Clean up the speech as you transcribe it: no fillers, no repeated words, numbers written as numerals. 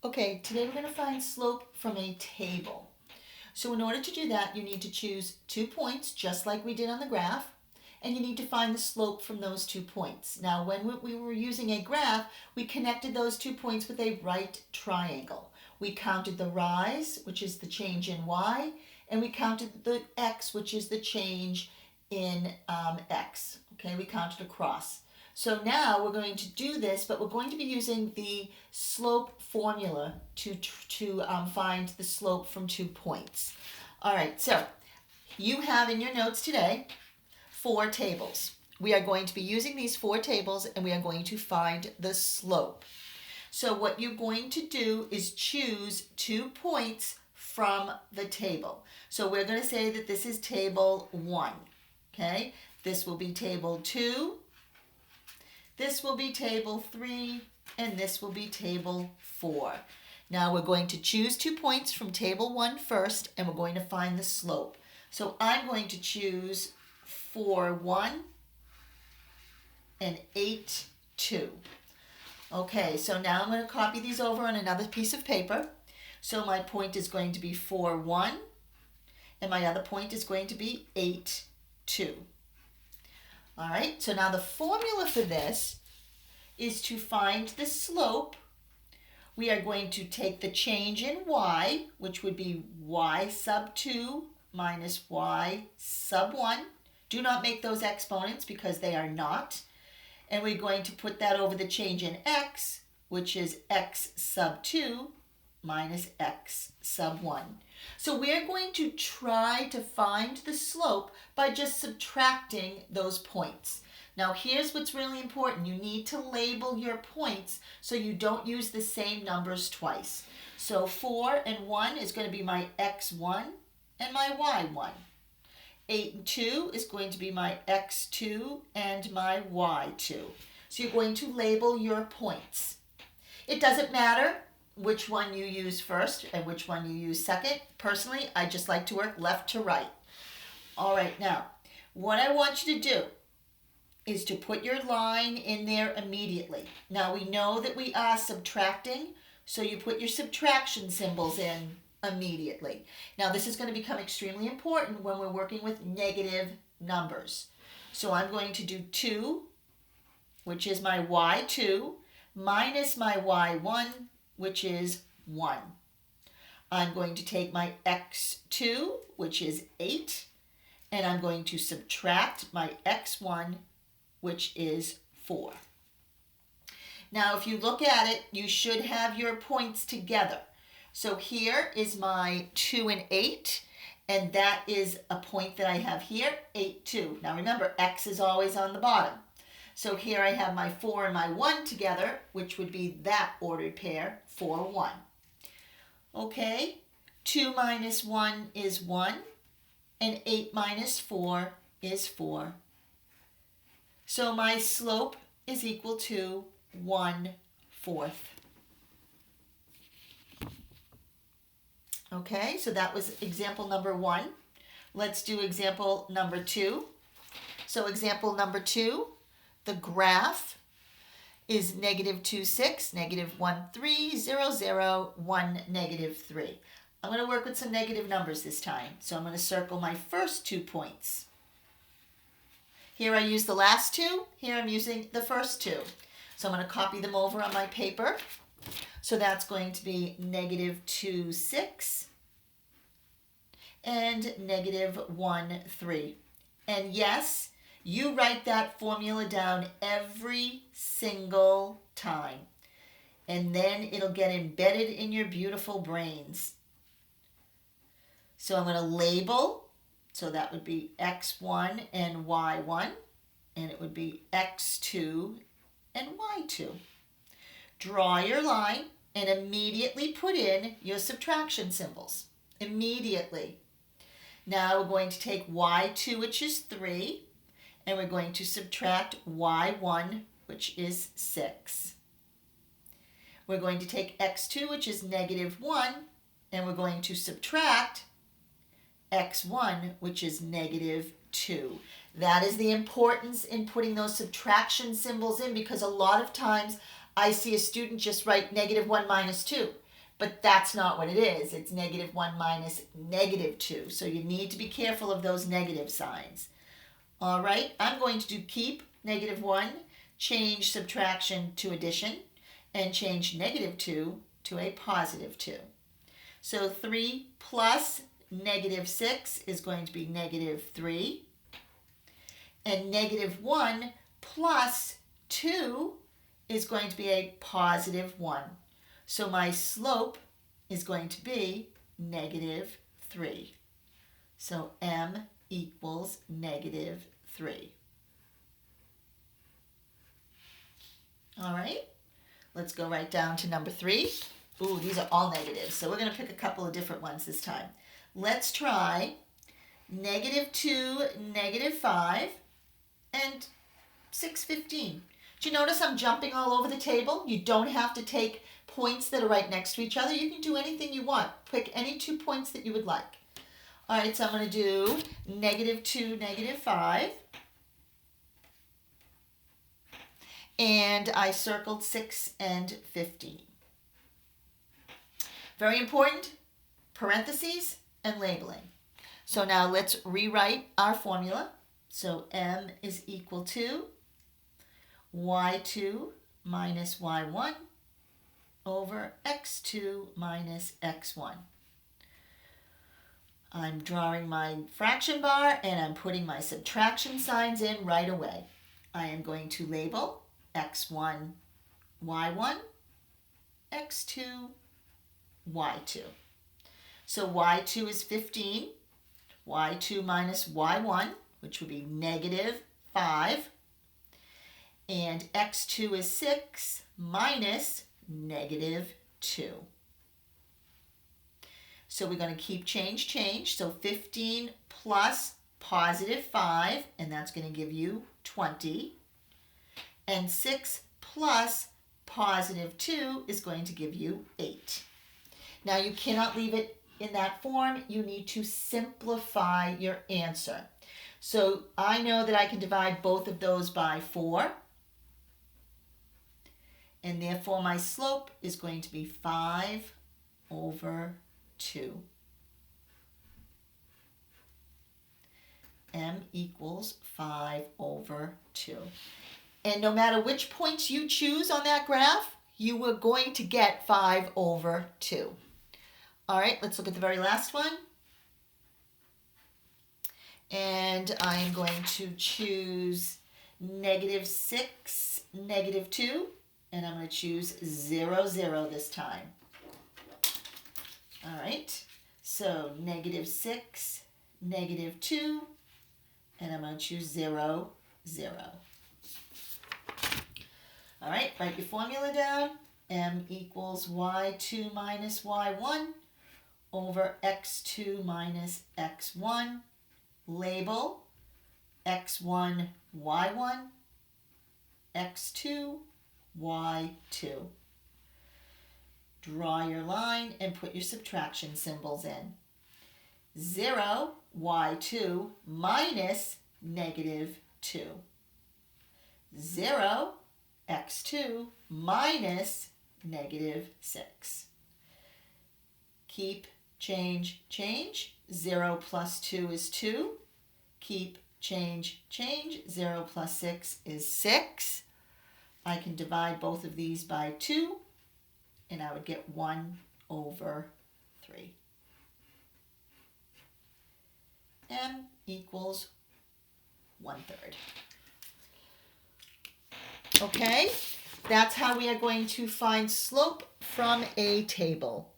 Okay, today we're going to find slope from a table. So in order to do that, you need to choose 2 points, just like we did on the graph, and you need to find the slope from those 2 points. Now, when we were using a graph, we connected those 2 points with a right triangle. We counted the rise, which is the change in y, and we counted the x, which is the change in x. Okay, we counted across. So now we're going to do this, but we're going to be using the slope formula to find the slope from 2 points. All right, so you have in your notes today 4 tables. We are going to be using these 4 tables and we are going to find the slope. So what you're going to do is choose 2 points from the table. So we're going to say that this is table 1. Okay, this will be table 2. This will be table 3, and this will be table 4. Now we're going to choose 2 points from table 1 first, and we're going to find the slope. So I'm going to choose 4, 1 and 8, 2. Okay, so now I'm going to copy these over on another piece of paper. So my point is going to be 4, 1, and my other point is going to be 8, 2. All right, so now the formula for this is to find the slope. We are going to take the change in y, which would be y sub 2 minus y sub 1. Do not make those exponents because they are not. And we're going to put that over the change in x, which is x sub 2 minus x sub 1. So we're going to try to find the slope by just subtracting those points. Now here's what's really important. You need to label your points so you don't use the same numbers twice. So 4 and 1 is going to be my x1 and my y1. 8 and 2 is going to be my x2 and my y2. So you're going to label your points. It doesn't matter which one you use first and which one you use second. Personally, I just like to work left to right. All right, now, what I want you to do is to put your line in there immediately. Now, we know that we are subtracting, so you put your subtraction symbols in immediately. Now, this is going to become extremely important when we're working with negative numbers. So I'm going to do 2, which is my y2, minus my y1, which is 1. I'm going to take my x2, which is 8, and I'm going to subtract my x1, which is 4. Now, if you look at it, you should have your points together. So here is my 2 and 8, and that is a point that I have here, 8, 2. Now remember, x is always on the bottom. So here I have my 4 and my 1 together, which would be that ordered pair, 4, 1. Okay, 2 minus 1 is 1, and 8 minus 4 is 4. So my slope is equal to 1/4. Okay, so that was example number 1. Let's do example number 2. So example number 2, the graph is -2, 6, -1, 3, 0, 0, 1, -3. I'm going to work with some negative numbers this time. So I'm going to circle my first 2 points. Here I use the last 2. Here I'm using the first 2. So I'm going to copy them over on my paper. So that's going to be -2, 6 and -1, 3. And yes, you write that formula down every single time. And then it'll get embedded in your beautiful brains. So I'm going to label. So that would be x1 and y1. And it would be x2 and y2. Draw your line and immediately put in your subtraction symbols. Immediately. Now we're going to take y2, which is 3, and we're going to subtract y1, which is 6. We're going to take x2, which is -1, and we're going to subtract x1, which is -2. That is the importance in putting those subtraction symbols in, because a lot of times I see a student just write -1 minus 2. but that's not what it is. It's -1 minus -2. So you need to be careful of those negative signs. All right, I'm going to do keep -1, change subtraction to addition, and change -2 to a +2. So 3 plus -6 is going to be -3. And -1 plus 2 is going to be a +1. So my slope is going to be -3. So m equals -3. All right, let's go right down to number 3. Ooh, these are all negatives, so we're going to pick a couple of different ones this time. Let's try -2, -5, and 6/15. Do you notice I'm jumping all over the table? You don't have to take points that are right next to each other. You can do anything you want. Pick any 2 points that you would like. All right, so I'm going to do -2, -5. And I circled 6 and 15. Very important, parentheses and labeling. So now let's rewrite our formula. So m is equal to y2 minus y1 over x2 minus x1. I'm drawing my fraction bar and I'm putting my subtraction signs in right away. I am going to label x1, y1, x2, y2. So y2 is 15, y2 minus y1, which would be -5, and x2 is 6 minus -2. So we're going to keep change. So 15 plus +5, and that's going to give you 20. And 6 plus +2 is going to give you 8. Now you cannot leave it in that form. You need to simplify your answer. So I know that I can divide both of those by 4. And therefore my slope is going to be 5/2. M equals 5/2. And no matter which points you choose on that graph, you are going to get 5/2. All right, let's look at the very last one. And I'm going to choose -6, -2, and I'm going to choose 0, 0 this time. All right, so -6, -2, and I'm going to choose 0, 0. All right, write your formula down. M equals y2 minus y1 over x2 minus x1. Label x1, y1, x2, y2. Draw your line and put your subtraction symbols in. 0, y2 minus -2. 0, x2 minus -6. Keep, change. 0 plus 2 is 2. Keep, change. 0 plus 6 is 6. I can divide both of these by 2, and I would get 1/3. M equals 1/3. Okay, that's how we are going to find slope from a table.